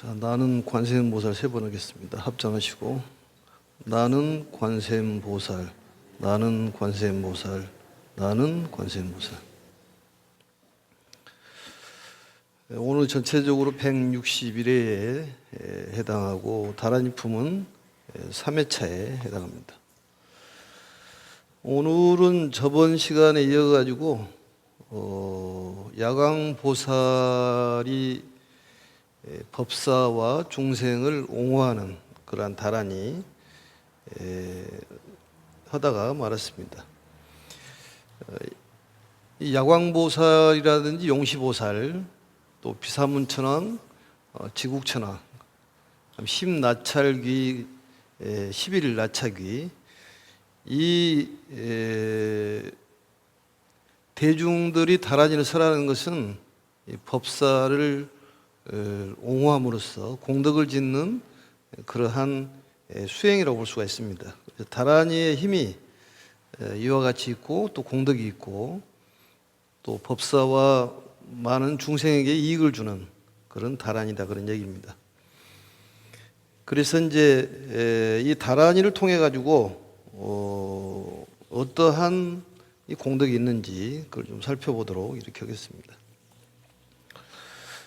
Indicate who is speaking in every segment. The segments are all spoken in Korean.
Speaker 1: 자, 나는 관세음보살 세 번 하겠습니다. 합장하시고, 나는 관세음보살, 나는 관세음보살, 나는 관세음보살. 오늘 전체적으로 160일에 해당하고 다란이품은 3회차에 해당합니다. 오늘은 저번 시간에 이어가지고 야광보살이 법사와 중생을 옹호하는 그러한 다란이 하다가 말았습니다. 이 야광보살이라든지 용시보살, 또 비사문천왕, 지국천왕, 십나찰귀, 11일 나차귀, 이 대중들이 다란이를 설하는 것은 이 법사를 옹호함으로써 공덕을 짓는 그러한 수행이라고 볼 수가 있습니다. 다란이의 힘이 이와 같이 있고 또 공덕이 있고 또 법사와 많은 중생에게 이익을 주는 그런 다란이다, 그런 얘기입니다. 그래서 이제 이 다란이를 통해 가지고 어떠한 이 공덕이 있는지 그걸 좀 살펴보도록 이렇게 하겠습니다.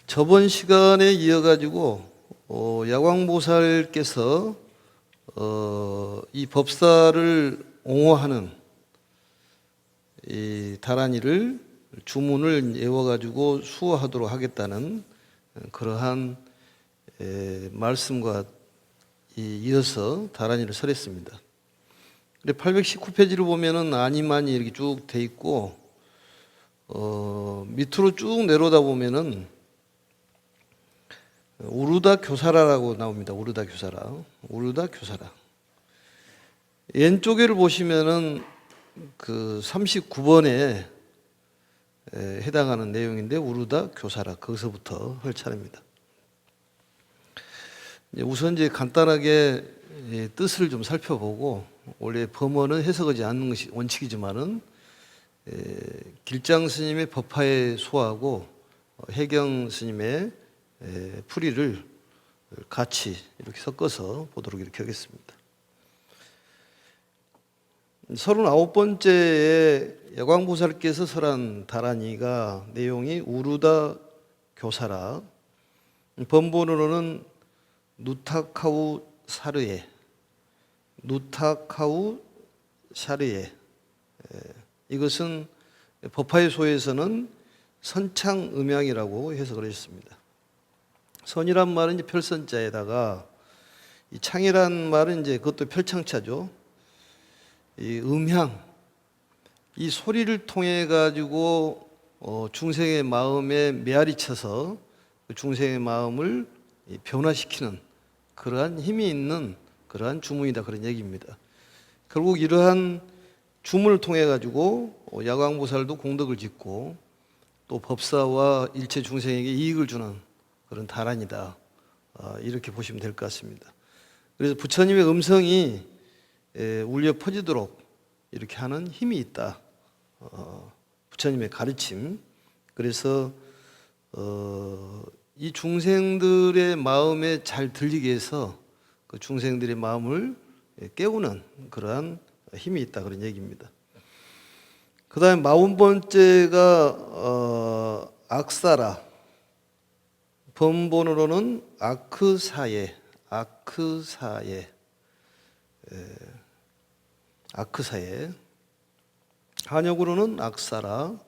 Speaker 1: 저번 시간에 이어가지고 야광보살께서 이 법사를 옹호하는 이 다란이를 주문을 외워가지고 수호하도록 하겠다는 그러한 말씀과 이어서 다란이를 설했습니다. 819페이지를 보면은 아니만이 이렇게 쭉 돼 있고 밑으로 쭉 내려오다 보면은 우르다 교사라라고 나옵니다. 우르다 교사라. 우르다 교사라. 왼쪽에를 보시면은 그 39번에 해당하는 내용인데 우르다 교사라. 거기서부터 할 차례입니다. 우선 이제 간단하게 뜻을 좀 살펴보고, 원래 범어는 해석하지 않는 것이 원칙이지만은 길장 스님의 법화에 소하고 해경 스님의 풀이를 같이 이렇게 섞어서 보도록 이렇게 하겠습니다. 39번째에 야광보살께서 설한 다란이가 내용이 우르다 교사라, 번본으로는 누타카우 사르에, 누타카우 샤르에, 이것은 법화의 소에서는 선창음양이라고 해석을 했습니다. 선이란 말은 이제 별선자에다가 이 창이란 말은 이제 그것도 별창자죠. 이 음향, 이 소리를 통해 가지고 중생의 마음에 메아리 쳐서 그 중생의 마음을 변화시키는 그러한 힘이 있는 그러한 주문이다, 그런 얘기입니다. 결국 이러한 주문을 통해 가지고 야광보살도 공덕을 짓고 또 법사와 일체 중생에게 이익을 주는 그런 다란이다, 이렇게 보시면 될 것 같습니다. 그래서 부처님의 음성이 울려 퍼지도록 이렇게 하는 힘이 있다, 부처님의 가르침. 그래서 이 중생들의 마음에 잘 들리게 해서 그 중생들의 마음을 깨우는 그러한 힘이 있다, 그런 얘기입니다. 그 다음에 40번째가 악사라, 번본으로는 아크사예, 아크사예, 아크사예, 한역으로는 악사라,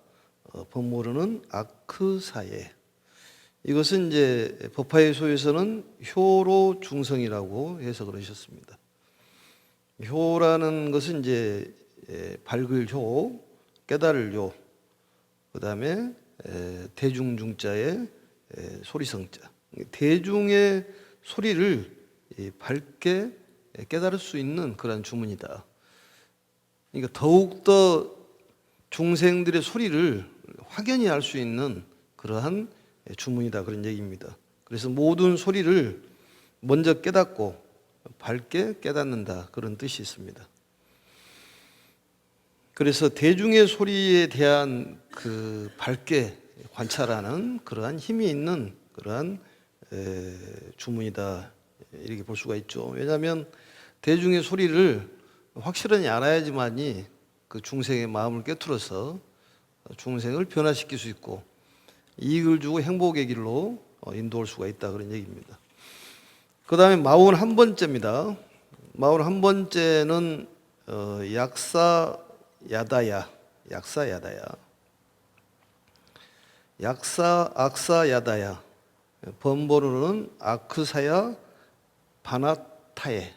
Speaker 1: 번본으로는 아크사예. 이것은 이제 법화의 소에서는 효로 중성이라고 해석을 하셨습니다. 효라는 것은 이제 밝을 효, 깨달을 효, 그 다음에 대중중자의 소리성자, 대중의 소리를 밝게 깨달을 수 있는 그런 주문이다. 그러니까 더욱더 중생들의 소리를 확연히 알 수 있는 그러한 주문이다, 그런 얘기입니다. 그래서 모든 소리를 먼저 깨닫고 밝게 깨닫는다, 그런 뜻이 있습니다. 그래서 대중의 소리에 대한 그 밝게 관찰하는 그러한 힘이 있는 그러한 주문이다 이렇게 볼 수가 있죠. 왜냐하면 대중의 소리를 확실히 알아야지만이 그 중생의 마음을 꿰뚫어서 중생을 변화시킬 수 있고 이익을 주고 행복의 길로 인도할 수가 있다 그런 얘기입니다. 그 다음에 41번째입니다. 41번째는 약사야다야, 악사야다야. 번번으로는 아크사야 바나타에,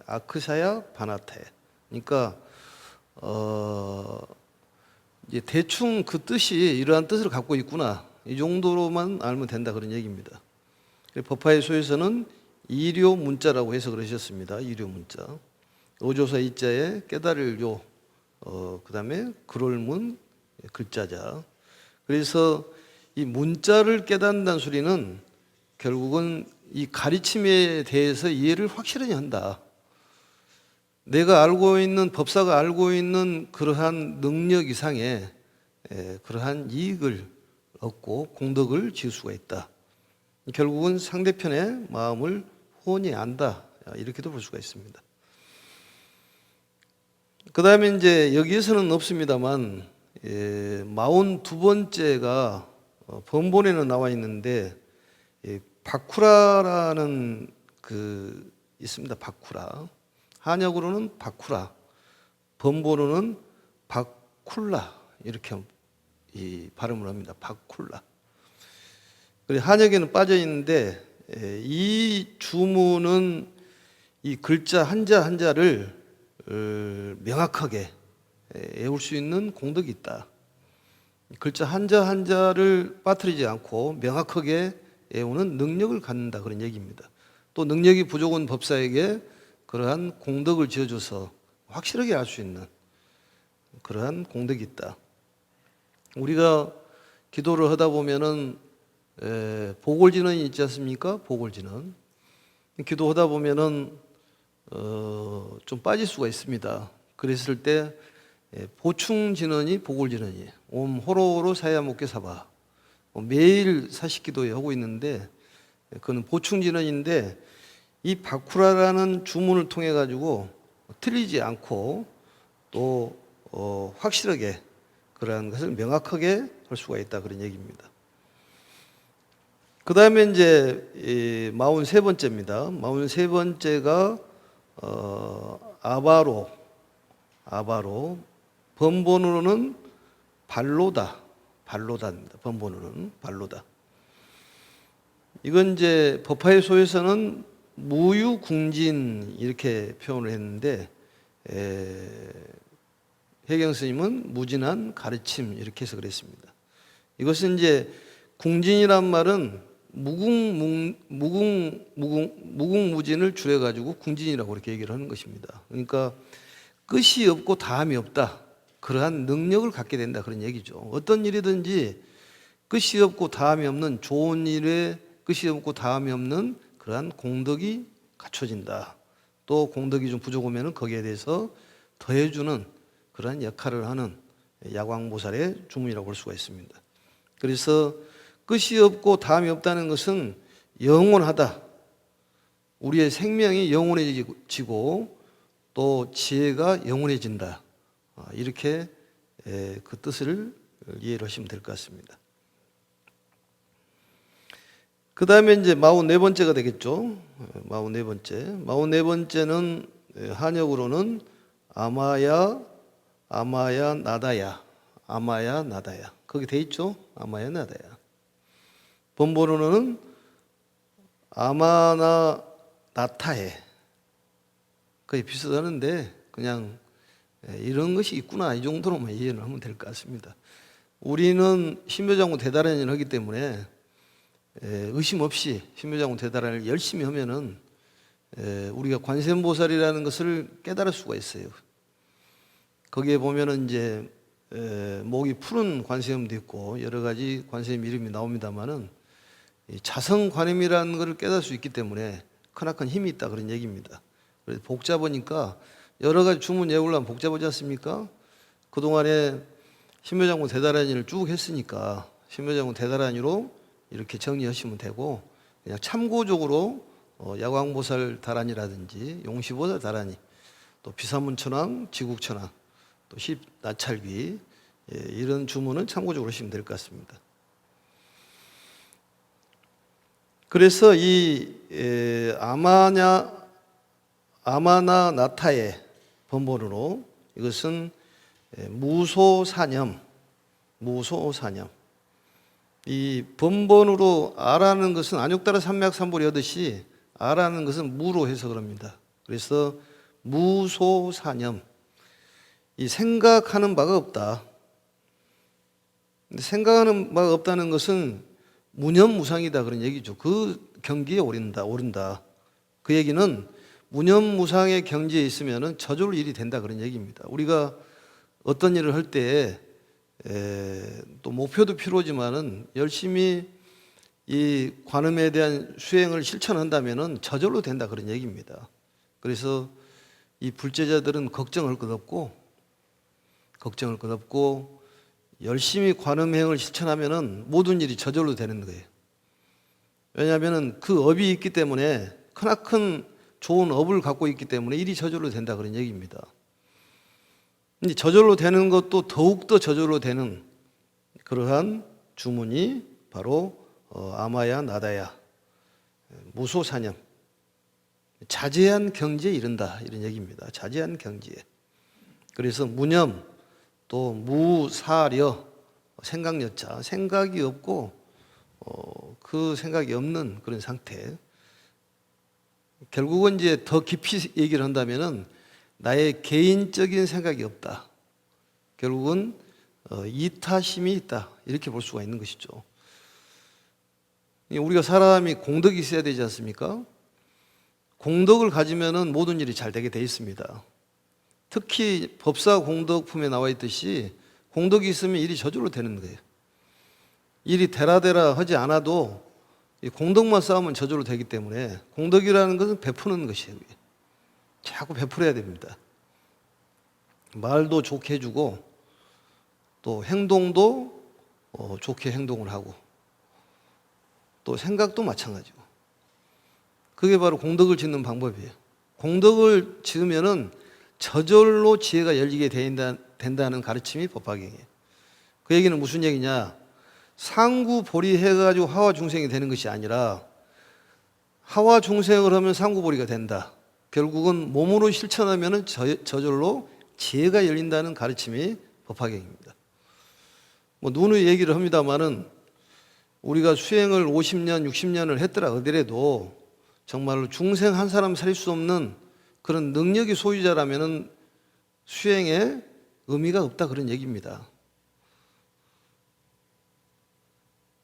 Speaker 1: 아크사야 바나타에. 그러니까 이제 대충 그 뜻이 이러한 뜻을 갖고 있구나 이 정도로만 알면 된다 그런 얘기입니다. 법화의 소에서는 이료 문자라고 해석을 하셨습니다. 이료 문자. 어조사 이자에 깨달을 요, 그 다음에 그럴문 글자자. 그래서 이 문자를 깨닫는다는 소리는 결국은 이 가르침에 대해서 이해를 확실히 한다. 내가 알고 있는, 법사가 알고 있는 그러한 능력 이상의 그러한 이익을 얻고 공덕을 지을 수가 있다. 결국은 상대편의 마음을 훤히 안다. 이렇게도 볼 수가 있습니다. 그 다음에 이제 여기에서는 없습니다만 42번째가 번본에는 나와 있는데 바쿠라라는 그 있습니다. 바쿠라. 한역으로는 바쿠라, 번본으로는 바쿨라 이렇게 이 발음을 합니다. 바쿨라. 그리고 한역에는 빠져 있는데 이 주문은 이 글자 한자 한자를 명확하게 외울 수 있는 공덕이 있다. 글자 한자 한자를 빠뜨리지 않고 명확하게 외우는 능력을 갖는다 그런 얘기입니다. 또 능력이 부족한 법사에게 그러한 공덕을 지어줘서 확실하게 알 수 있는 그러한 공덕이 있다. 우리가 기도를 하다 보면은 보골진언이 있지 않습니까? 보골진언. 기도하다 보면은 좀 빠질 수가 있습니다. 그랬을 때 보충진언이 보골진언이에요. 옴 호로로 사야목게 사바. 매일 사식기도에 하고 있는데 그건 보충진언인데 이 바쿠라라는 주문을 통해 가지고 틀리지 않고 또 확실하게 그러한 것을 명확하게 할 수가 있다 그런 얘기입니다. 그 다음에 이제 43번째입니다. 43번째가 아바로 번본으로는 발로다입니다. 번본으로는 발로다. 이건 이제 법화의 소에서는 무유궁진 이렇게 표현을 했는데 해경 스님은 무진한 가르침 이렇게 해서 그랬습니다. 이것은 이제 궁진이란 말은 무궁무진을 줄여가지고 궁진이라고 이렇게 얘기를 하는 것입니다. 그러니까 끝이 없고 다함이 없다. 그러한 능력을 갖게 된다 그런 얘기죠. 어떤 일이든지 끝이 없고 다함이 없는 좋은 일에 끝이 없고 다함이 없는 그러한 공덕이 갖춰진다. 또 공덕이 좀 부족하면 거기에 대해서 더해주는 그러한 역할을 하는 야광보살의 주문이라고 볼 수가 있습니다. 그래서 끝이 없고 다함이 없다는 것은 영원하다. 우리의 생명이 영원해지고 또 지혜가 영원해진다. 이렇게 그 뜻을 이해를 하시면 될 것 같습니다. 그 다음에 이제 44번째가 되겠죠. 44번째. 44번째는 한역으로는 아마야 나다야. 거기 돼 있죠. 아마야 나다야. 번본으로는 아마나 나타해. 거의 비슷하는데 그냥 이런 것이 있구나 이 정도로만 이해를 하면 될 것 같습니다. 우리는 신묘장군 대단한을 하기 때문에 의심 없이 신묘장군 대단을 열심히 하면은 우리가 관세음보살이라는 것을 깨달을 수가 있어요. 거기에 보면은 이제 목이 푸른 관세음도 있고 여러 가지 관세음 이름이 나옵니다만은 자성관음이라는 것을 깨달을 수 있기 때문에 크나큰 힘이 있다 그런 얘기입니다. 그래서 복잡하니까 여러 가지 주문 외우려면 복잡하지 않습니까? 그동안에 신묘장군 대단한일을 쭉 했으니까 신묘장군 대단한이로 이렇게 정리하시면 되고 그냥 참고적으로 야광보살 다란이라든지 용시보살 다란이, 또 비사문천왕, 지국천왕, 또 십나찰귀, 이런 주문은 참고적으로 하시면 될 것 같습니다. 그래서 이 아마나 나타의 번번으로 이것은 무소사념, 이 번번으로 아라는 것은 안욕따라 삼맥삼보리 하듯이 아라는 것은 무로 해석을 합니다. 그래서 무소사념, 이 생각하는 바가 없다. 근데 생각하는 바가 없다는 것은 무념무상이다 그런 얘기죠. 그 경지에 오른다. 그 얘기는 무념무상의 경지에 있으면은 저절로 일이 된다 그런 얘기입니다. 우리가 어떤 일을 할 때 또 목표도 필요하지만은 열심히 이 관음에 대한 수행을 실천한다면은 저절로 된다 그런 얘기입니다. 그래서 이 불제자들은 걱정할 것 없고 열심히 관음행을 실천하면은 모든 일이 저절로 되는 거예요. 왜냐하면은 그 업이 있기 때문에 크나큰 좋은 업을 갖고 있기 때문에 일이 저절로 된다 그런 얘기입니다. 근데 저절로 되는 것도 더욱더 저절로 되는 그러한 주문이 바로 아마야 나다야, 무소사념, 자제한 경지에 이른다 이런 얘기입니다. 자제한 경지에. 그래서 무념, 또 무사려, 생각여자, 생각이 없고 그 생각이 없는 그런 상태. 결국은 이제 더 깊이 얘기를 한다면은 나의 개인적인 생각이 없다. 결국은 이타심이 있다. 이렇게 볼 수가 있는 것이죠. 우리가 사람이 공덕이 있어야 되지 않습니까? 공덕을 가지면은 모든 일이 잘 되게 돼 있습니다. 특히 법사 공덕품에 나와 있듯이 공덕이 있으면 일이 저절로 되는 거예요. 일이 되라되라 하지 않아도 공덕만 쌓으면 저절로 되기 때문에 공덕이라는 것은 베푸는 것이에요. 자꾸 베풀어야 됩니다. 말도 좋게 해주고 또 행동도 좋게 행동을 하고 또 생각도 마찬가지고 그게 바로 공덕을 짓는 방법이에요. 공덕을 지으면은 저절로 지혜가 열리게 된다는 가르침이 법화경이에요. 그 얘기는 무슨 얘기냐? 상구보리 해가지고 하와 중생이 되는 것이 아니라 하와 중생을 하면 상구보리가 된다. 결국은 몸으로 실천하면 저절로 지혜가 열린다는 가르침이 법화경입니다. 누누이 얘기를 합니다만은 우리가 수행을 50년, 60년을 했더라 하더라도 정말로 중생 한 사람 살릴 수 없는 그런 능력이 소유자라면은 수행에 의미가 없다 그런 얘기입니다.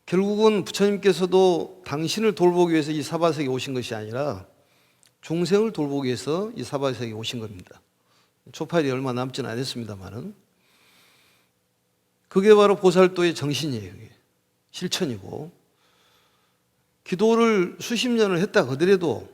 Speaker 1: 결국은 부처님께서도 당신을 돌보기 위해서 이 사바세계에 오신 것이 아니라 중생을 돌보기 위해서 이 사바세계에 오신 겁니다. 초파일이 얼마 남지는 않았습니다만은 그게 바로 보살도의 정신이에요. 실천이고 기도를 수십 년을 했다 하더라도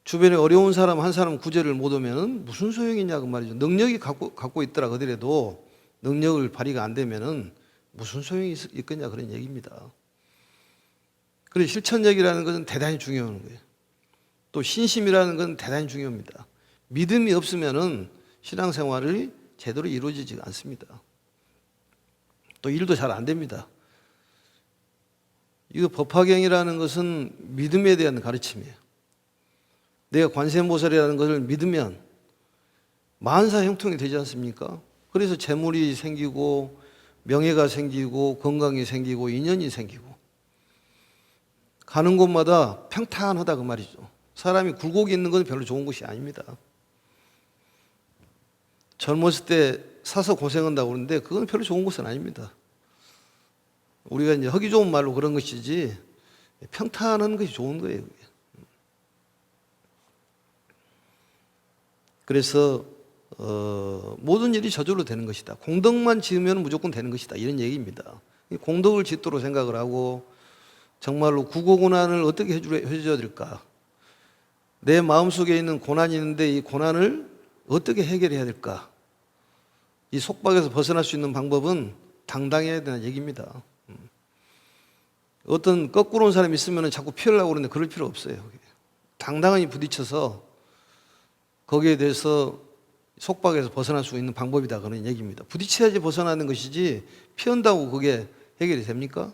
Speaker 1: 주변에 어려운 사람 한 사람 구제를 못 하면은 무슨 소용이냐 그 말이죠. 능력이 갖고 있더라 하더라도 능력을 발휘가 안 되면은 무슨 소용이 있겠냐 그런 얘기입니다. 그래서 실천력이라는 것은 대단히 중요한 거예요. 또 신심이라는 건 대단히 중요합니다. 믿음이 없으면은 신앙생활이 제대로 이루어지지 않습니다. 또 일도 잘 안 됩니다. 이거 법화경이라는 것은 믿음에 대한 가르침이에요. 내가 관세음보살이라는 것을 믿으면 만사 형통이 되지 않습니까? 그래서 재물이 생기고 명예가 생기고 건강이 생기고 인연이 생기고 가는 곳마다 평탄하다 그 말이죠. 사람이 굴곡이 있는 건 별로 좋은 것이 아닙니다. 젊었을 때 사서 고생한다고 그러는데 그건 별로 좋은 것은 아닙니다. 우리가 이제 하기 좋은 말로 그런 것이지 평탄한 것이 좋은 거예요. 그래서 모든 일이 저절로 되는 것이다. 공덕만 지으면 무조건 되는 것이다. 이런 얘기입니다. 공덕을 짓도록 생각을 하고 정말로 구고고난을 어떻게 해줘야 될까? 내 마음속에 있는 고난이 있는데 이 고난을 어떻게 해결해야 될까? 이 속박에서 벗어날 수 있는 방법은 당당해야 되는 얘기입니다. 어떤 거꾸로 온 사람이 있으면 자꾸 피하려고 그러는데 그럴 필요 없어요. 당당히 부딪혀서 거기에 대해서 속박에서 벗어날 수 있는 방법이다 그런 얘기입니다. 부딪혀야지 벗어나는 것이지 피한다고 그게 해결이 됩니까?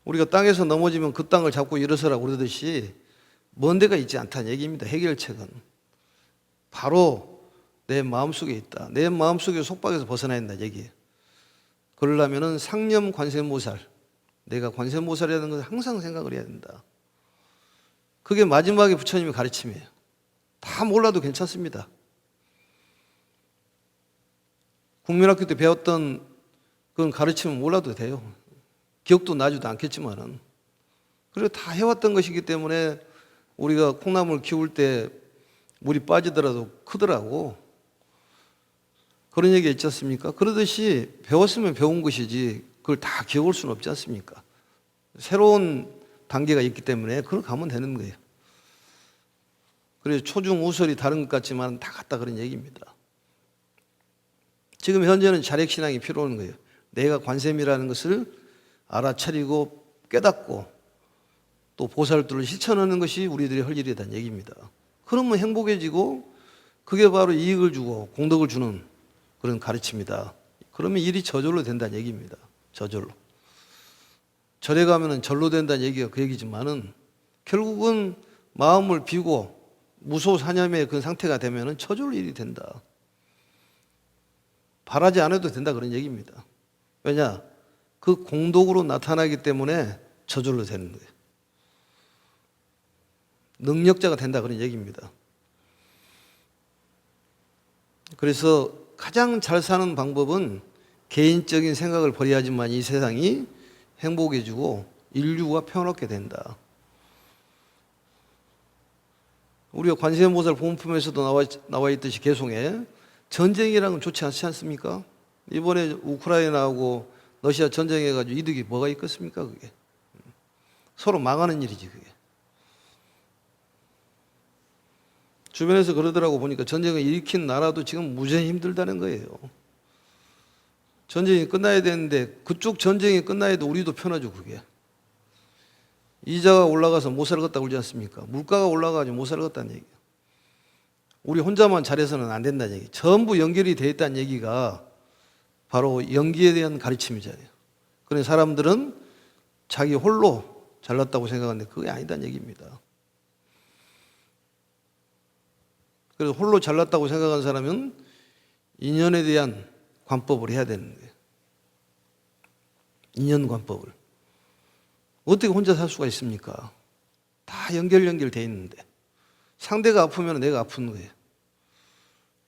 Speaker 1: 우리가 땅에서 넘어지면 그 땅을 잡고 일어서라고 그러듯이 먼 데가 있지 않다는 얘기입니다. 해결책은 바로 내 마음속에 있다. 내 마음속에 속박에서 벗어나야 된다는 얘기예요. 그러려면 상념 관세모살, 내가 관세모살이라는 것을 항상 생각을 해야 된다. 그게 마지막에 부처님의 가르침이에요. 다 몰라도 괜찮습니다. 국민학교 때 배웠던 그런 가르침은 몰라도 돼요. 기억도 나지도 않겠지만은. 그리고 다 해왔던 것이기 때문에 우리가 콩나물 키울 때 물이 빠지더라도 크더라고. 그런 얘기 있지 않습니까? 그러듯이 배웠으면 배운 것이지 그걸 다 기억할 수는 없지 않습니까? 새로운 단계가 있기 때문에 그걸 가면 되는 거예요. 그래서 초중 우설이 다른 것 같지만 다 같다 그런 얘기입니다. 지금 현재는 자력신앙이 필요한 거예요. 내가 관세음이라는 것을 알아차리고 깨닫고 또 보살도를 실천하는 것이 우리들이 할 일이라는 얘기입니다. 그러면 행복해지고 그게 바로 이익을 주고 공덕을 주는 그런 가르침이다. 그러면 일이 저절로 된다는 얘기입니다. 저절로. 절에 가면은 절로 된다는 얘기가 그 얘기지만은 결국은 마음을 비고 무소사념의 그 상태가 되면은 저절로 일이 된다. 바라지 않아도 된다 그런 얘기입니다. 왜냐? 그 공덕으로 나타나기 때문에 저절로 되는 거예요. 능력자가 된다 그런 얘기입니다. 그래서 가장 잘 사는 방법은 개인적인 생각을 버려야지만 이 세상이 행복해지고 인류가 평화롭게 된다. 우리가 관세음보살 본품에서도 나와 있듯이 개송에 전쟁이라는 건 좋지 않지 않습니까? 이번에 우크라이나하고 러시아 전쟁해가지고 이득이 뭐가 있겠습니까? 그게 서로 망하는 일이지 그게. 주변에서 그러더라고 보니까 전쟁을 일으킨 나라도 지금 무지하게 힘들다는 거예요. 전쟁이 끝나야 되는데 그쪽 전쟁이 끝나야 해도 우리도 편하죠 그게. 이자가 올라가서 못 살겠다고 그러지 않습니까? 물가가 올라가가지고 못 살겠다는 얘기예요. 우리 혼자만 잘해서는 안 된다는 얘기. 전부 연결이 되어 있다는 얘기가 바로 연기에 대한 가르침이잖아요. 그런 사람들은 자기 홀로 잘났다고 생각하는데 그게 아니다는 얘기입니다. 그래서 홀로 잘났다고 생각하는 사람은 인연에 대한 관법을 해야 되는 거예요. 인연 관법을. 어떻게 혼자 살 수가 있습니까? 다 연결돼 있는데. 상대가 아프면 내가 아픈 거예요.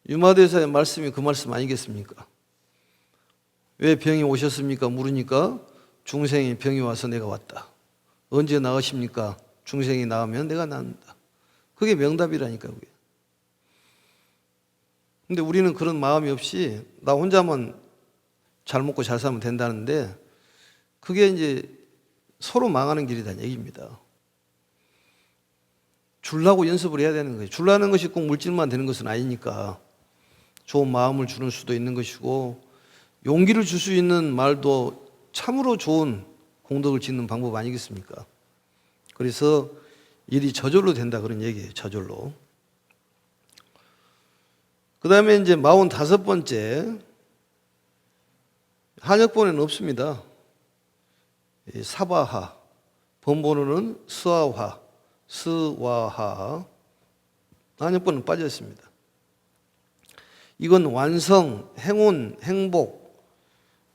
Speaker 1: 유마대사의 말씀이 그 말씀 아니겠습니까? 왜 병이 오셨습니까? 물으니까 중생이 병이 와서 내가 왔다. 언제 나으십니까? 중생이 나으면 내가 낫는다. 그게 명답이라니까 그게. 근데 우리는 그런 마음이 없이 나 혼자만 잘 먹고 잘 살면 된다는데 그게 이제 서로 망하는 길이라는 얘기입니다. 주려고 연습을 해야 되는 거예요. 주려는 것이 꼭 물질만 되는 것은 아니니까 좋은 마음을 주는 수도 있는 것이고 용기를 줄 수 있는 말도 참으로 좋은 공덕을 짓는 방법 아니겠습니까? 그래서 일이 저절로 된다 그런 얘기예요. 저절로. 그 다음에 이제 45번째 한역본에는 없습니다. 사바하, 번번호는 스와화, 스와하, 한역본은 빠져 있습니다. 이건 완성, 행운, 행복,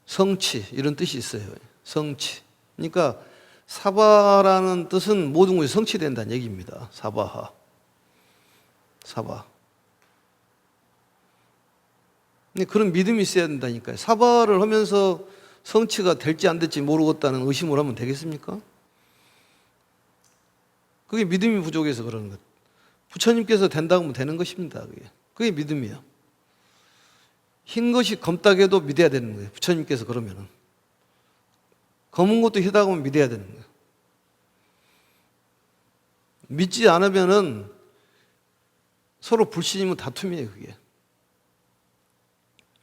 Speaker 1: 성취 이런 뜻이 있어요. 성취. 그러니까 사바라는 뜻은 모든 것이 성취된다는 얘기입니다. 사바하, 사바. 그런 믿음이 있어야 된다니까요. 사바를 하면서 성취가 될지 안 될지 모르겠다는 의심을 하면 되겠습니까? 그게 믿음이 부족해서 그러는 것. 부처님께서 된다고 하면 되는 것입니다. 그게 믿음이에요. 흰 것이 검다고 해도 믿어야 되는 거예요. 부처님께서 그러면은. 검은 것도 희다고 하면 믿어야 되는 거예요. 믿지 않으면은 서로 불신이면 다툼이에요, 그게.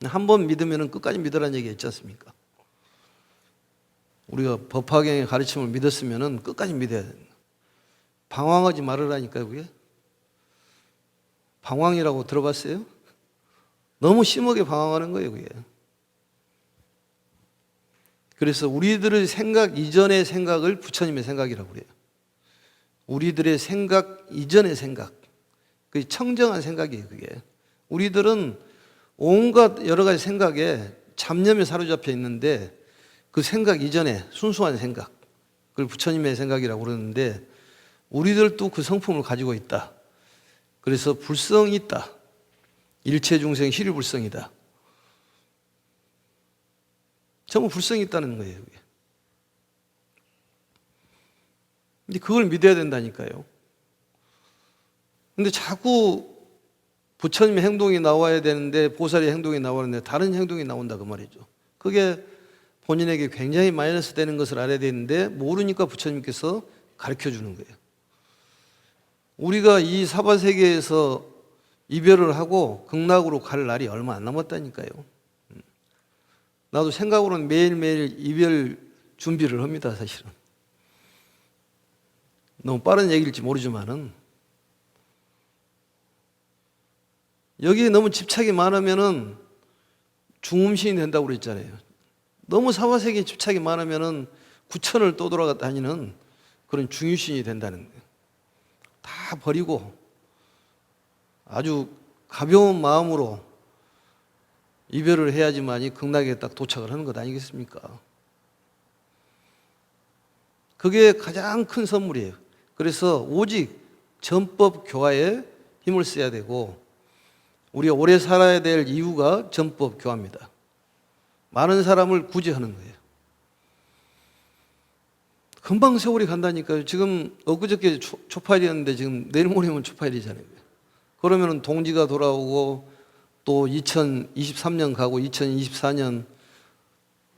Speaker 1: 한 번 믿으면 끝까지 믿으라는 얘기 있지 않습니까? 우리가 법화경의 가르침을 믿었으면 끝까지 믿어야 된다. 방황하지 말으라니까요, 그게. 방황이라고 들어봤어요? 너무 심하게 방황하는 거예요, 그게. 그래서 우리들의 생각 이전의 생각을 부처님의 생각이라고 그래요. 우리들의 생각 이전의 생각. 그게 청정한 생각이에요, 그게. 우리들은 온갖 여러 가지 생각에 잡념에 사로잡혀 있는데 그 생각 이전에 순수한 생각, 그걸 부처님의 생각이라고 그러는데 우리들도 그 성품을 가지고 있다. 그래서 불성이 있다. 일체 중생 희류불성이다. 전부 불성이 있다는 거예요, 그게. 근데 그걸 믿어야 된다니까요. 근데 자꾸 부처님의 행동이 나와야 되는데 보살의 행동이 나오는데 다른 행동이 나온다 그 말이죠. 그게 본인에게 굉장히 마이너스 되는 것을 알아야 되는데 모르니까 부처님께서 가르쳐 주는 거예요. 우리가 이 사바세계에서 이별을 하고 극락으로 갈 날이 얼마 안 남았다니까요. 나도 생각으로는 매일매일 이별 준비를 합니다, 사실은. 너무 빠른 얘기일지 모르지만은 여기에 너무 집착이 많으면은 중음신이 된다고 그랬잖아요. 너무 사바세계에 집착이 많으면은 구천을 떠돌아 다니는 그런 중유신이 된다는 거예요. 다 버리고 아주 가벼운 마음으로 이별을 해야지만이 극락에 딱 도착을 하는 것 아니겠습니까? 그게 가장 큰 선물이에요. 그래서 오직 전법 교화에 힘을 써야 되고 우리가 오래 살아야 될 이유가 전법 교화입니다. 많은 사람을 구제하는 거예요. 금방 세월이 간다니까요. 지금 엊그저께 초파일이었는데 지금 내일 모레면 초파일이잖아요. 그러면 동지가 돌아오고 또 2023년 가고 2024년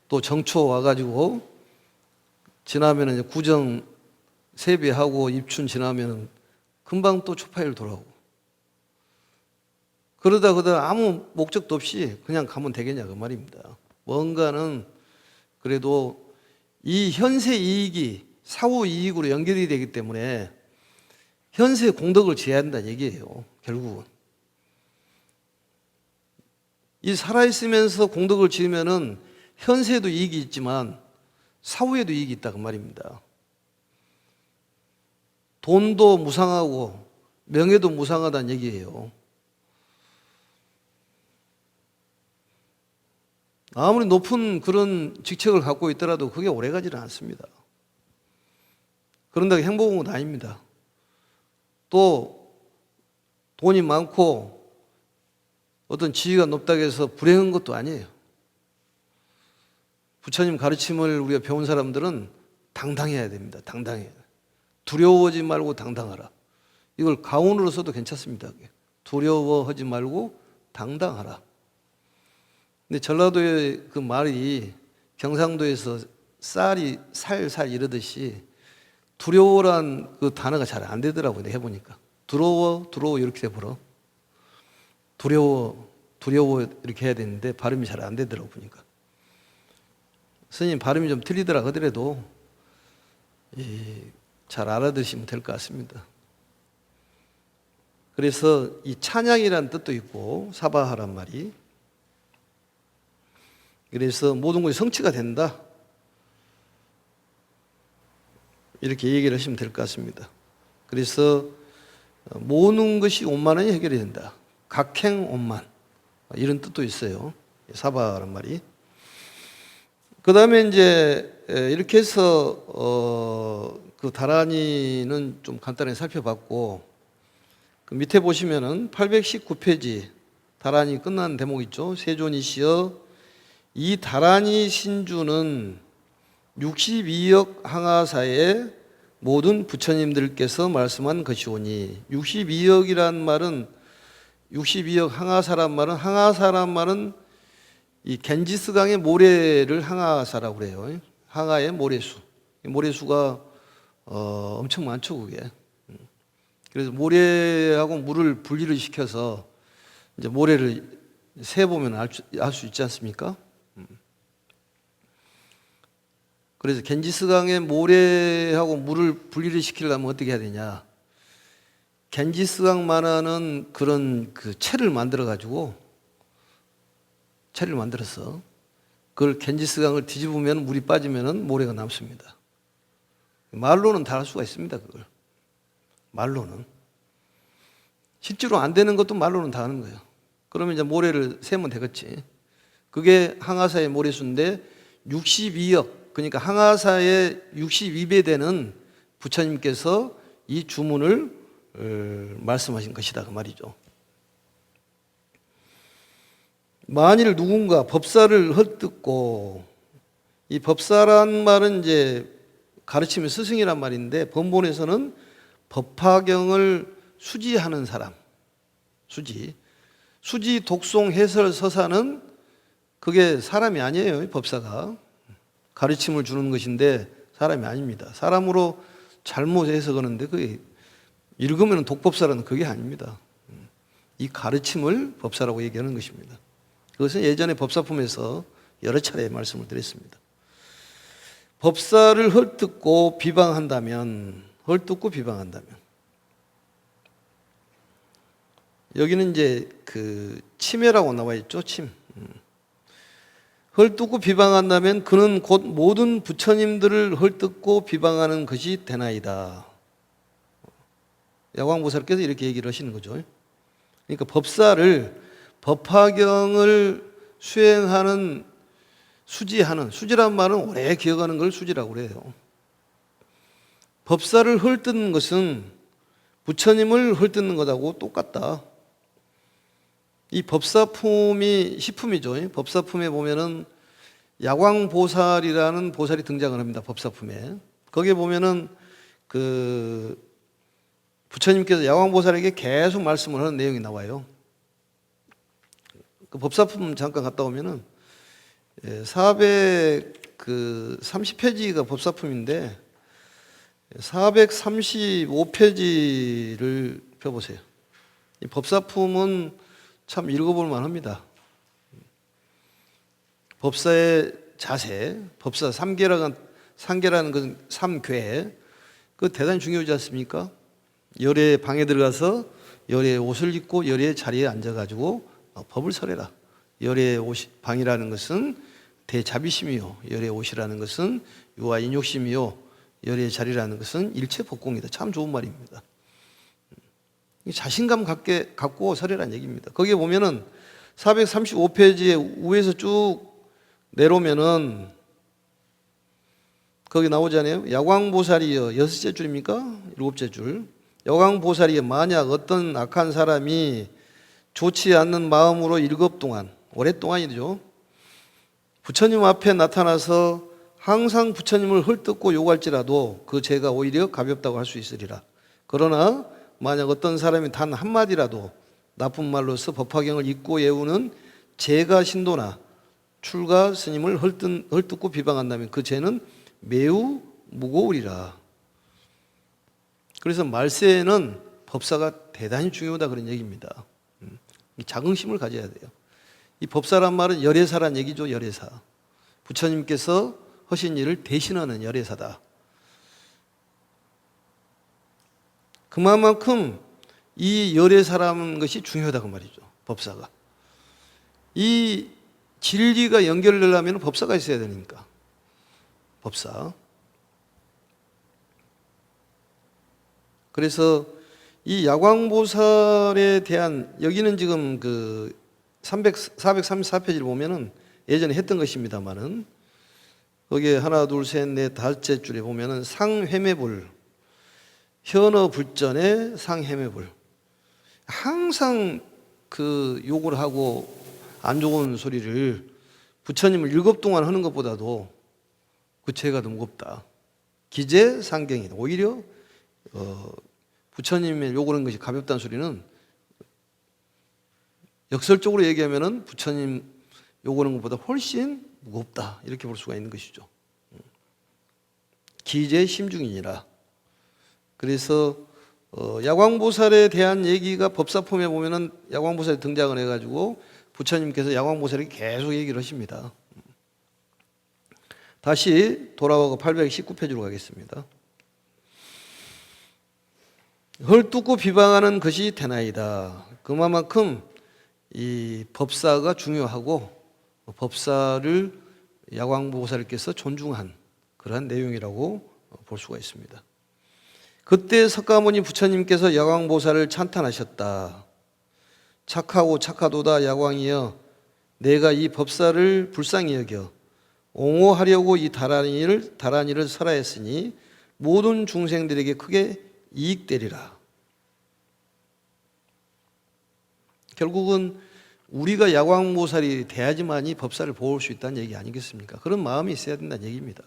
Speaker 1: 또 정초 와가지고 지나면 이제 구정 세배하고 입춘 지나면 금방 또 초파일 돌아오고 그러다 아무 목적도 없이 그냥 가면 되겠냐 그 말입니다. 뭔가는 그래도 이 현세 이익이 사후 이익으로 연결이 되기 때문에 현세 공덕을 지어야 한다는 얘기예요. 결국은 이 살아있으면서 공덕을 지으면은 현세에도 이익이 있지만 사후에도 이익이 있다 그 말입니다. 돈도 무상하고 명예도 무상하다는 얘기예요. 아무리 높은 그런 직책을 갖고 있더라도 그게 오래가지는 않습니다. 그런다고 행복한 건 아닙니다. 또 돈이 많고 어떤 지위가 높다고 해서 불행한 것도 아니에요. 부처님 가르침을 우리가 배운 사람들은 당당해야 됩니다. 당당해야 돼요. 두려워하지 말고 당당하라. 이걸 가온으로 써도 괜찮습니다. 두려워하지 말고 당당하라. 근데 전라도의 그 말이 경상도에서 쌀이 살살 이러듯이 두려워란 그 단어가 잘 안 되더라고요. 해보니까. 두려워 이렇게 돼버려. 두려워 이렇게 해야 되는데 발음이 잘 안 되더라고 보니까. 스님 발음이 좀 틀리더라 하더라도 잘 알아들으시면 될 것 같습니다. 그래서 이 찬양이라는 뜻도 있고 사바하란 말이 그래서 모든 것이 성취가 된다. 이렇게 얘기를 하시면 될 것 같습니다. 그래서 모든 것이 원만하게 해결이 된다. 각행 원만 이런 뜻도 있어요. 사바란 말이. 그 다음에 이제 이렇게 해서 그 다란이는 좀 간단히 살펴봤고 그 밑에 보시면은 819페이지 다란이 끝난 대목 있죠. 세존이시여 이 다란이 신주는 62억 항아사의 모든 부처님들께서 말씀한 것이오니 62억이란 말은 62억 항아사란 말은 이 겐지스강의 모래를 항아사라고 그래요. 항아의 모래수. 모래수가 엄청 많죠, 그게. 그래서 모래하고 물을 분리를 시켜서 이제 모래를 세 보면 알 수 있지 않습니까? 그래서 겐지스강의 모래하고 물을 분리를 시키려면 어떻게 해야 되냐? 겐지스강만하는 그런 그 채를 만들어서 그걸 겐지스강을 뒤집으면 물이 빠지면 모래가 남습니다. 말로는 다 할 수가 있습니다. 그걸 말로는. 실제로 안 되는 것도 말로는 다 하는 거예요. 그러면 이제 모래를 세면 되겠지. 그게 항아사의 모래수인데 62억, 그러니까 항아사의 62배 되는 부처님께서 이 주문을 말씀하신 것이다 그 말이죠. 만일 누군가 법사를 헐뜯고, 이 법사란 말은 이제 가르치면 스승이란 말인데 본본에서는 법화경을 수지하는 사람, 수지 독송 해설 서사는 그게 사람이 아니에요. 법사가 가르침을 주는 것인데 사람이 아닙니다. 사람으로 잘못 해석하는데 그게 읽으면 독법사라는 그게 아닙니다. 이 가르침을 법사라고 얘기하는 것입니다. 그것은 예전에 법사품에서 여러 차례 말씀을 드렸습니다. 법사를 헐뜯고 비방한다면, 여기는 이제 그 침해라고 나와 있죠. 침. 헐뜯고 비방한다면 그는 곧 모든 부처님들을 헐뜯고 비방하는 것이 되나이다. 야광보살께서 이렇게 얘기를 하시는 거죠. 그러니까 법화경을 수행하는, 수지란 말은 오래 기억하는 걸 수지라고 그래요. 법사를 헐뜯는 것은 부처님을 헐뜯는 것하고 똑같다. 이 법사품이 시품이죠. 법사품에 보면은 야광보살이라는 보살이 등장을 합니다. 법사품에. 거기에 보면은 그 부처님께서 야광보살에게 계속 말씀을 하는 내용이 나와요. 그 법사품 잠깐 갔다 오면은 430페이지가 법사품인데 435페이지를 펴보세요. 이 법사품은 참 읽어볼 만합니다. 법사의 자세, 법사 삼계라는 것은 삼괴, 그 대단히 중요하지 않습니까? 열의 방에 들어가서 열의 옷을 입고 열의 자리에 앉아가지고 법을 설해라. 열의 방이라는 것은 대자비심이요, 열의 옷이라는 것은 유아 인욕심이요, 열의 자리라는 것은 일체복공이다. 참 좋은 말입니다. 자신감 갖고 설해라는 얘기입니다. 거기에 보면은 435페이지에 위에서 쭉 내려오면은 거기 나오잖아요. 야광보살이여, 여섯째 줄입니까? 일곱째 줄. 야광보살이여, 만약 어떤 악한 사람이 좋지 않는 마음으로 7 동안, 오랫동안이죠, 부처님 앞에 나타나서 항상 부처님을 헐뜯고 욕할지라도 그 죄가 오히려 가볍다고 할 수 있으리라. 그러나 만약 어떤 사람이 단 한마디라도 나쁜 말로서 법화경을 잊고 예우는 제가 신도나 출가 스님을 헐뜯고 비방한다면 그 죄는 매우 무거우리라. 그래서 말세에는 법사가 대단히 중요하다 그런 얘기입니다. 자긍심을 가져야 돼요. 이 법사란 말은 열애사란 얘기죠. 열애사. 부처님께서 하신 일을 대신하는 열애사다. 그만큼 이 열애사라는 것이 중요하다고 말이죠. 법사가. 이 진리가 연결되려면 법사가 있어야 되니까. 법사. 그래서 이 야광보살에 대한, 여기는 지금 그 434페이지를 보면은 예전에 했던 것입니다만은 거기에 하나, 둘, 셋, 넷, 다섯째 줄에 보면은 상회매불, 현어 불전의 상회매불. 항상 그 욕을 하고 안 좋은 소리를 부처님을 7 동안 하는 것보다도 그 죄가 더 무겁다. 기재 상경이다. 오히려 부처님의 욕을 하는 것이 가볍다는 소리는 역설적으로 얘기하면은 부처님 욕을 하는 것보다 훨씬 무겁다. 이렇게 볼 수가 있는 것이죠. 기재 심중이니라. 그래서 야광보살에 대한 얘기가 법사품에 보면은 야광보살이 등장을 해가지고 부처님께서 야광보살에게 계속 얘기를 하십니다. 다시 돌아가고 819페이지로 가겠습니다. 헐뜯고 비방하는 것이 되나이다. 그만큼 이 법사가 중요하고 법사를 야광보살께서 존중한 그러한 내용이라고 볼 수가 있습니다. 그때 석가모니 부처님께서 야광보살을 찬탄하셨다. 착하고 착하도다 야광이여, 내가 이 법사를 불쌍히 여겨 옹호하려고 이 다란이를 설하였으니 모든 중생들에게 크게 이익되리라. 결국은 우리가 야광보살이 돼야지만이 법사를 보호할 수 있다는 얘기 아니겠습니까? 그런 마음이 있어야 된다는 얘기입니다.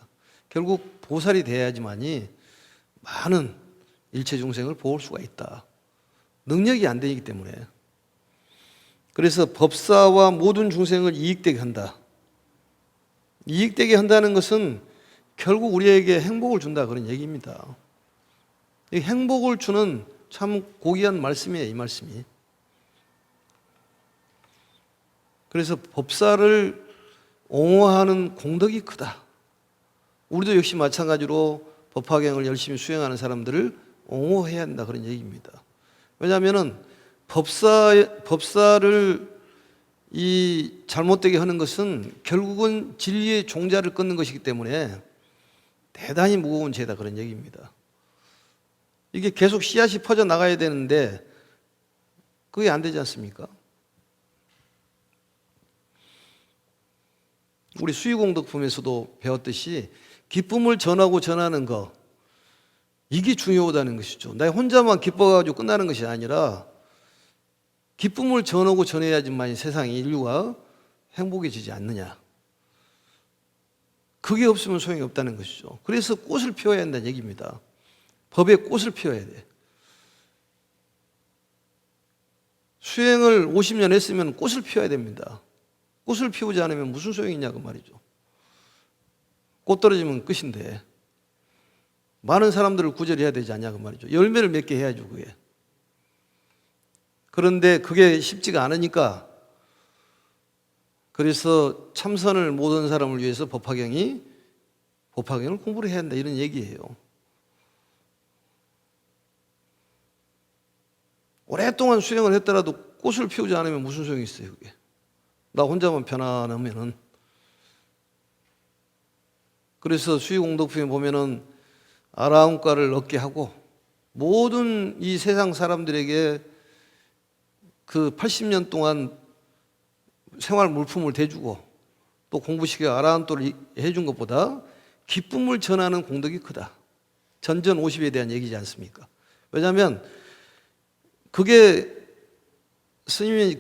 Speaker 1: 결국 보살이 돼야지만이 많은 일체 중생을 보호할 수가 있다. 능력이 안 되기 때문에. 그래서 법사와 모든 중생을 이익되게 한다. 이익되게 한다는 것은 결국 우리에게 행복을 준다, 그런 얘기입니다. 이 행복을 주는 참 고귀한 말씀이에요, 이 말씀이. 그래서 법사를 옹호하는 공덕이 크다. 우리도 역시 마찬가지로 법화경을 열심히 수행하는 사람들을 옹호해야 한다, 그런 얘기입니다. 왜냐하면 법사를 이 잘못되게 하는 것은 결국은 진리의 종자를 끊는 것이기 때문에 대단히 무거운 죄다, 그런 얘기입니다. 이게 계속 씨앗이 퍼져 나가야 되는데 그게 안 되지 않습니까? 우리 수의공덕품에서도 배웠듯이 기쁨을 전하고 전하는 거, 이게 중요하다는 것이죠. 나 혼자만 기뻐가지고 끝나는 것이 아니라 기쁨을 전하고 전해야지만 세상이, 인류가 행복해지지 않느냐. 그게 없으면 소용이 없다는 것이죠. 그래서 꽃을 피워야 한다는 얘기입니다. 법에 꽃을 피워야 돼. 수행을 50년 했으면 꽃을 피워야 됩니다. 꽃을 피우지 않으면 무슨 소용이 있냐, 그 말이죠. 꽃 떨어지면 끝인데 많은 사람들을 구제해야 되지 않냐, 그 말이죠. 열매를 맺게 해야죠, 그게. 그런데 그게 쉽지가 않으니까, 그래서 참선을 못한 사람을 위해서 법화경을 공부를 해야 한다, 이런 얘기예요. 오랫동안 수행을 했더라도 꽃을 피우지 않으면 무슨 소용이 있어요, 그게. 나 혼자만 편안하면은. 그래서 수의공덕품에 보면은 아라함가를 얻게 하고 모든 이 세상 사람들에게 그 80년 동안 생활 물품을 대주고 또 공부시켜 아라한토를 해준 것보다 기쁨을 전하는 공덕이 크다. 전전 50에 대한 얘기지 않습니까? 왜냐하면 그게 스님이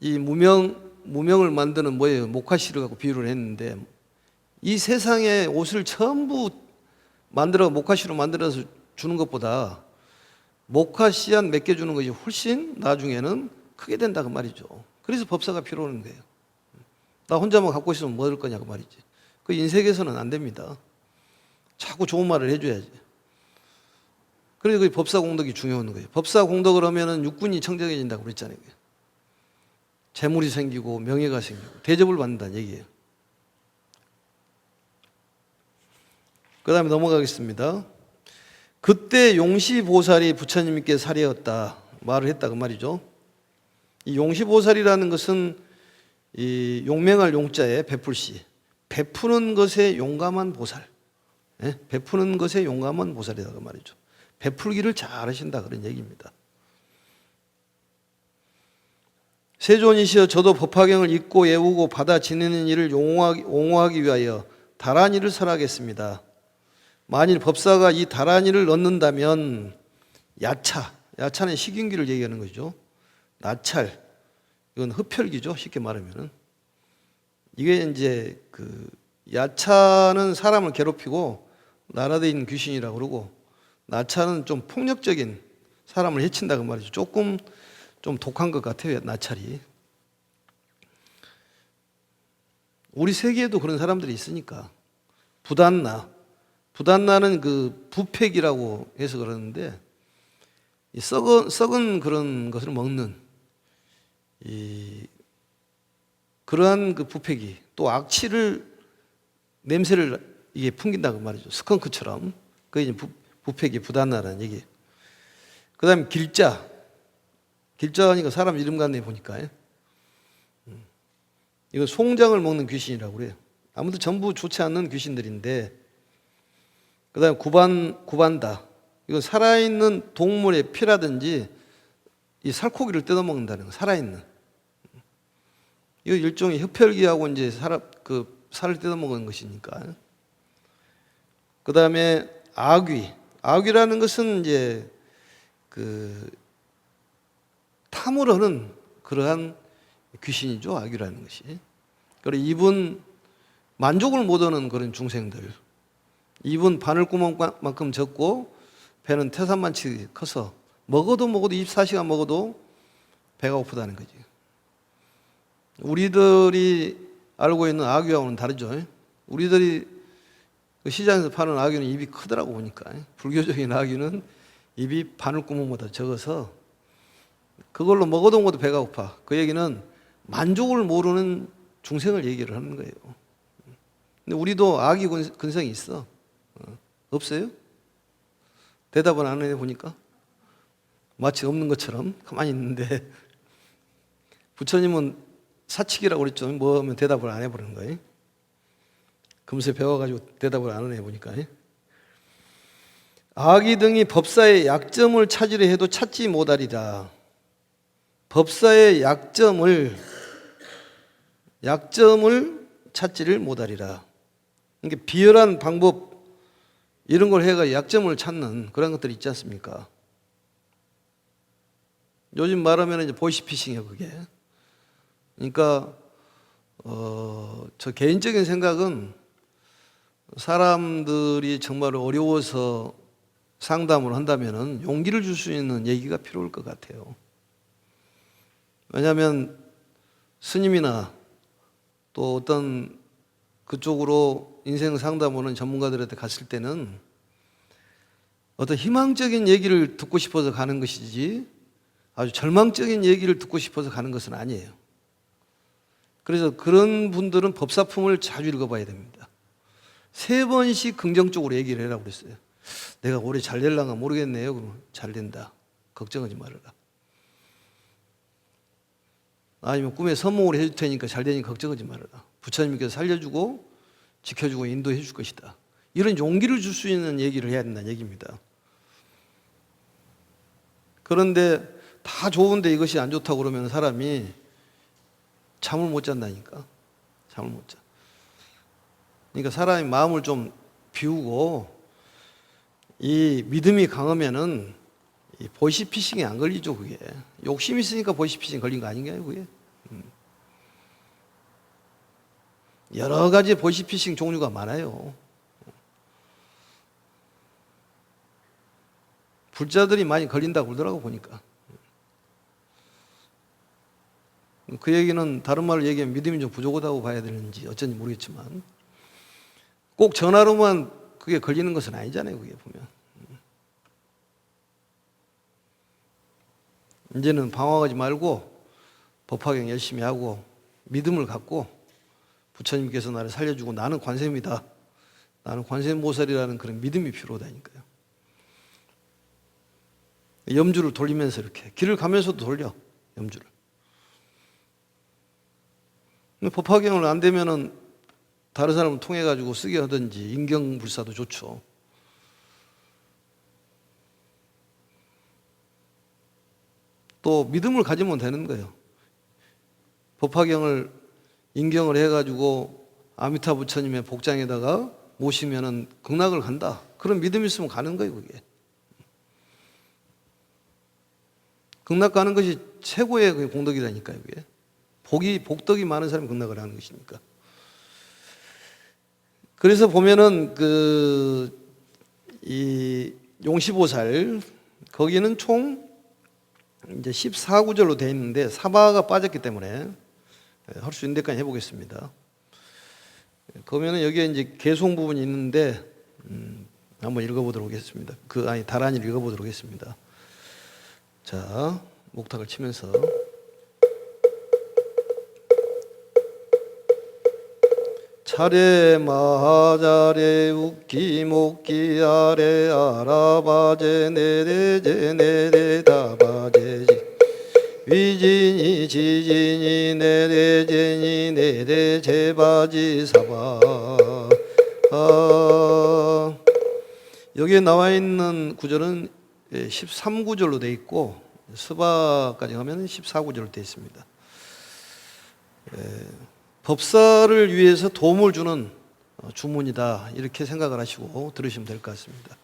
Speaker 1: 이 무명을 만드는 뭐예요? 목화씨를 갖고 비유를 했는데, 이 세상의 옷을 전부 목화씨로 만들어서 주는 것보다 목화 씨앗 몇 개 주는 것이 훨씬 나중에는 크게 된다, 그 말이죠. 그래서 법사가 필요한 거예요. 나 혼자만 갖고 있으면 뭐 될 거냐고 말이지. 그 인생에서는 안 됩니다. 자꾸 좋은 말을 해줘야지. 그래서 그 법사 공덕이 중요한 거예요. 법사 공덕을 하면은 육군이 청정해진다고 그랬잖아요. 재물이 생기고 명예가 생기고 대접을 받는다는 얘기예요. 그 다음에 넘어가겠습니다. 그때 용시보살이 부처님께 사례였다 말을 했다, 그 말이죠. 이 용시보살이라는 것은 이 용맹할 용자에 베풀시, 베푸는 것에 용감한 보살, 베푸는 것에 용감한 보살이다, 그 말이죠. 베풀기를 잘 하신다, 그런 얘기입니다. 세존이시여, 저도 법화경을 읽고 외우고 받아 지내는 일을 옹호하기 위하여 다란이를 설하겠습니다. 만일 법사가 이 다란이를 넣는다면 야차는 식인귀를 얘기하는 것이죠. 나찰, 이건 흡혈귀죠, 쉽게 말하면은. 이게 이제 야차는 사람을 괴롭히고 나라대인 귀신이라고 그러고, 나찰은 좀 폭력적인 사람을 해친다, 그 말이죠. 조금 좀 독한 것 같아요, 나찰이. 우리 세계에도 그런 사람들이 있으니까. 부단나는 그 부패기라고 해서 그러는데, 이 썩은 그런 것을 먹는 그러한 그 부패기, 또 악취를 냄새를 이게 풍긴다고 말이죠. 스컹크처럼. 그게 이제 부패기 부단나라는 얘기. 그 다음에 길자. 길자니까 사람 이름 같네 보니까. 이거 송장을 먹는 귀신이라고 그래요. 아무튼 전부 좋지 않는 귀신들인데, 그 다음에 구반다. 이거 살아있는 동물의 피라든지 이 살코기를 뜯어먹는다는 거, 살아있는. 이거 일종의 흡혈귀하고 이제 살을 뜯어먹는 것이니까. 그 다음에 아귀. 아귀라는 것은 이제 탐을 하는 그러한 귀신이죠. 아귀라는 것이. 그리고 입은 만족을 못 하는 그런 중생들. 입은 바늘구멍만큼 적고 배는 태산만치 커서 먹어도 24시간 먹어도 배가 고프다는 거지. 우리들이 알고 있는 아귀하고는 다르죠. 우리들이 시장에서 파는 아귀는 입이 크더라고 보니까. 불교적인 아귀는 입이 바늘구멍보다 적어서 그걸로 먹어도 배가 고파. 그 얘기는 만족을 모르는 중생을 얘기를 하는 거예요. 근데 우리도 아귀 근성이 있어. 없어요? 대답은 안 해 보니까 마치 없는 것처럼 가만히 있는데, 부처님은 사칙이라고 그랬죠. 뭐 하면 대답을 안 해버리는 거예요. 금세 배워가지고 대답을 안 해보니까. 아귀 등이 법사의 약점을 찾으려 해도 찾지 못하리라. 법사의 약점을 찾지를 못하리라. 그러니까 비열한 방법 이런 걸 해가 약점을 찾는 그런 것들이 있지 않습니까? 요즘 말하면 이제 보이스피싱이에요, 그게. 그러니까 저 개인적인 생각은 사람들이 정말 어려워서 상담을 한다면은 용기를 줄 수 있는 얘기가 필요할 것 같아요. 왜냐하면 스님이나 또 어떤 그쪽으로 인생 상담하는 전문가들한테 갔을 때는 어떤 희망적인 얘기를 듣고 싶어서 가는 것이지 아주 절망적인 얘기를 듣고 싶어서 가는 것은 아니에요. 그래서 그런 분들은 법사품을 자주 읽어봐야 됩니다. 3번씩 긍정적으로 얘기를 해라고 그랬어요. 내가 올해 잘 될랑가 모르겠네요. 그러면 잘 된다. 걱정하지 말아라. 아니면 꿈에 선몽을 해줄 테니까 잘 되니 걱정하지 말아라. 부처님께서 살려주고 지켜주고 인도해 줄 것이다. 이런 용기를 줄 수 있는 얘기를 해야 된다는 얘기입니다. 그런데 다 좋은데 이것이 안 좋다고 그러면 사람이 잠을 못 잔다니까. 잠을 못 자. 그러니까 사람이 마음을 좀 비우고 이 믿음이 강하면은 이 보이스피싱이 안 걸리죠, 그게. 욕심 있으니까 보이스피싱 걸린 거 아닌가요, 그게? 여러 가지 보이스피싱 종류가 많아요. 불자들이 많이 걸린다고 그러더라고 보니까. 그 얘기는 다른 말로 얘기하면 믿음이 좀 부족하다고 봐야 되는지 어쩐지 모르겠지만 꼭 전화로만 그게 걸리는 것은 아니잖아요, 그게 보면. 이제는 방황하지 말고 법화경 열심히 하고 믿음을 갖고 부처님께서 나를 살려주고 나는 관세음이다. 나는 관세음보살이라는 그런 믿음이 필요하다니까요. 염주를 돌리면서 이렇게 길을 가면서도 돌려, 염주를. 법화경을 안 되면은 다른 사람을 통해 가지고 쓰게 하든지 인경불사도 좋죠. 또 믿음을 가지면 되는 거예요. 법화경을 인경을 해가지고 아미타 부처님의 복장에다가 모시면은 극락을 간다. 그런 믿음이 있으면 가는 거예요, 그게. 극락 가는 것이 최고의 공덕이라니까요, 그게. 복덕이 많은 사람이 극락을 하는 것이니까. 그래서 보면은 이 용시보살 거기는 총 이제 14구절로 되어 있는데 사바가 빠졌기 때문에 할 수 있는 데까지 해보겠습니다. 그러면은 여기에 이제 개송 부분이 있는데 한번 읽어보도록 하겠습니다. 다란이를 읽어보도록 하겠습니다. 자, 목탁을 치면서 차례 마하자례 웃기 목기 아래 아라바제 네레제 네레 다바제지 위진이 지진이 네레제니 네레제바지 사바. 여기에 나와 있는 구절은 13구절로 되어 있고 스바까지 가면 14구절로 되어 있습니다. 법사를 위해서 도움을 주는 주문이다, 이렇게 생각을 하시고 들으시면 될 것 같습니다.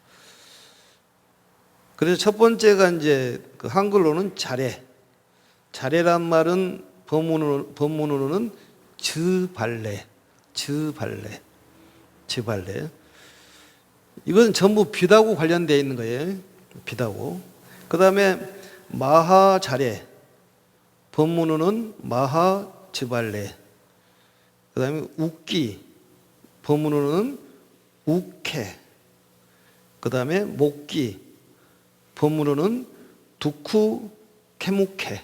Speaker 1: 그래서 첫 번째가 이제 그 한글로는 자례. 자례란 말은 법문으로는 즈발레. 이건 전부 빛하고 관련되어 있는 거예요. 빛하고. 그 다음에 마하자례. 법문으로는 마하즈발레. 그 다음에 웃기. 법문으로는 우케. 그 다음에 목기. 법문으로는 두쿠케무케.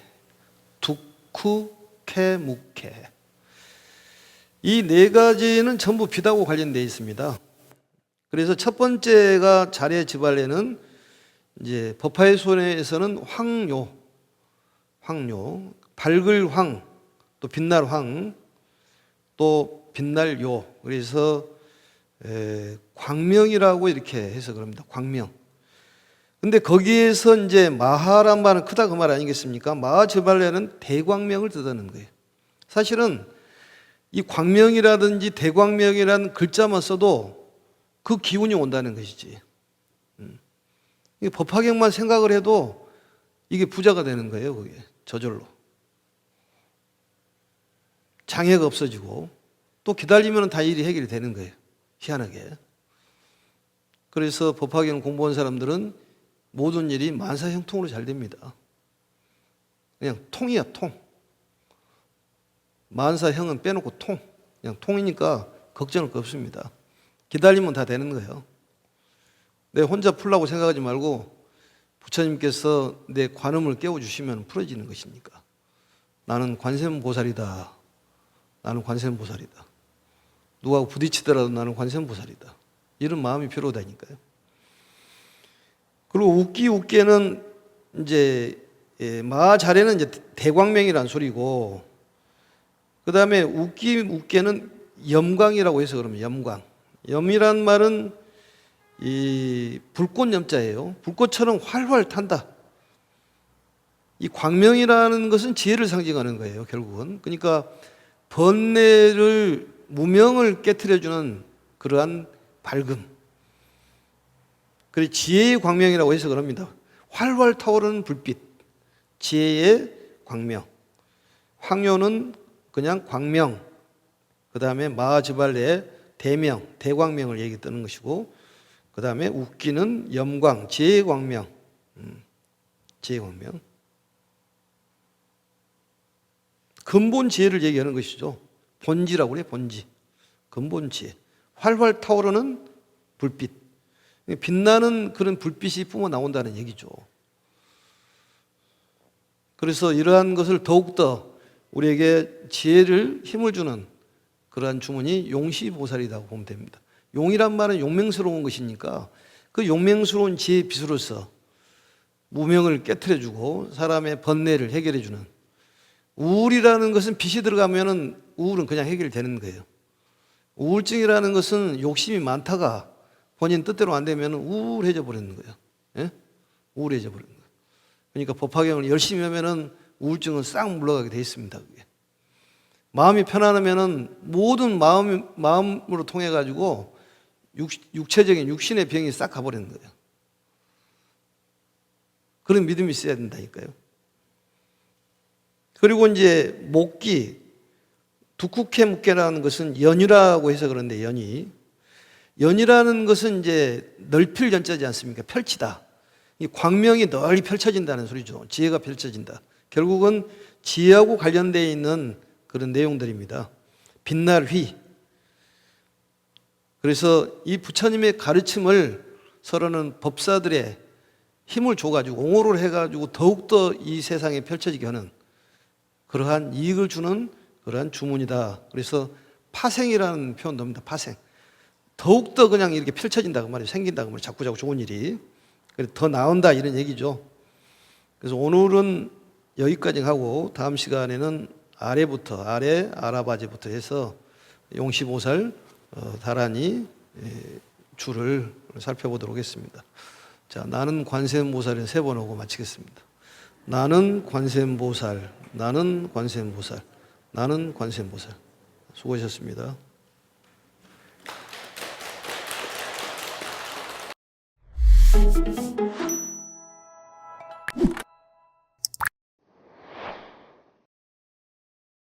Speaker 1: 두쿠케무케. 이 네 가지는 전부 빛하고 관련되어 있습니다. 그래서 첫 번째가 자례 지발레는 이제 법화의 손에서는 황요, 밝을 황, 또 빛날 황, 또 빛날 요. 그래서 광명이라고 이렇게 해석을 합니다. 광명. 근데 거기에서 이제 마하란 말은 크다 그 말 아니겠습니까? 마하 지발레는 대광명을 뜻하는 거예요. 사실은 이 광명이라든지 대광명이라는 글자만 써도 그 기운이 온다는 것이지. 법화경만 생각을 해도 이게 부자가 되는 거예요. 그게 저절로. 장애가 없어지고 또 기다리면 다 일이 해결이 되는 거예요. 희한하게. 그래서 법화경 공부한 사람들은 모든 일이 만사형통으로 잘 됩니다. 그냥 통이야, 통. 만사형은 빼놓고 통. 그냥 통이니까 걱정할 거 없습니다. 기다리면 다 되는 거예요. 내 혼자 풀라고 생각하지 말고 부처님께서 내 관음을 깨워주시면 풀어지는 것이니까. 나는 관세음보살이다. 나는 관세음보살이다. 누구하고 부딪히더라도 나는 관세음보살이다. 이런 마음이 필요하다니까요. 그리고 웃기는 이제 마자례는 이제 대광명이라는 소리고, 그 다음에 웃기는 염광이라고 해서 그러면 염광. 염이란 말은 이 불꽃 염자예요. 불꽃처럼 활활 탄다. 이 광명이라는 것은 지혜를 상징하는 거예요, 결국은. 그러니까 번뇌를, 무명을 깨트려주는 그러한 밝음. 그래서 지혜의 광명이라고 해서 그럽니다. 활활 타오르는 불빛. 지혜의 광명. 황요는 그냥 광명. 그 다음에 마하지발레의 대명, 대광명을 얘기 뜨는 것이고, 그 다음에 웃기는 염광, 지혜의 광명. 지혜의 광명. 근본 지혜를 얘기하는 것이죠. 본지라고 그래요, 본지. 근본 지혜. 활활 타오르는 불빛. 빛나는 그런 불빛이 뿜어 나온다는 얘기죠. 그래서 이러한 것을 더욱더 우리에게 지혜를, 힘을 주는 그러한 주문이 용시보살이라고 보면 됩니다. 용이란 말은 용맹스러운 것이니까 그 용맹스러운 지혜의 빛으로서 무명을 깨트려주고 사람의 번뇌를 해결해주는, 우울이라는 것은 빛이 들어가면 우울은 그냥 해결되는 거예요. 우울증이라는 것은 욕심이 많다가 본인 뜻대로 안 되면 우울해져 버리는 거예요. 예? 우울해져 버리는 거예요. 그러니까 법화경을 열심히 하면은 우울증은 싹 물러가게 돼 있습니다. 그게. 마음이 편안하면은 모든 마음으로 통해 가지고 육체적인 육신의 병이 싹 가버리는 거예요. 그런 믿음이 있어야 된다니까요. 그리고 이제 목기, 두쿠케묵케라는 것은 연이라고 해서 그런데 연이라는 것은 이제 넓힐 연자지 않습니까? 펼치다. 이 광명이 널리 펼쳐진다는 소리죠. 지혜가 펼쳐진다. 결국은 지혜하고 관련되어 있는 그런 내용들입니다. 빛날 휘. 그래서 이 부처님의 가르침을 서로는 법사들의 힘을 줘가지고 옹호를 해가지고 더욱더 이 세상에 펼쳐지게 하는 그러한 이익을 주는 그러한 주문이다. 그래서 파생이라는 표현 넣습니다. 파생. 더욱더 그냥 이렇게 펼쳐진다고 말이에요. 생긴다고 말이에요. 자꾸 좋은 일이. 더 나온다 이런 얘기죠. 그래서 오늘은 여기까지 하고 다음 시간에는 아래 아라바제부터 해서 용시보살, 다란이 줄을 살펴보도록 하겠습니다. 자, 나는 관세음보살에 3번 하고 마치겠습니다. 나는 관세음보살, 나는 관세음보살, 나는 관세음보살. 수고하셨습니다.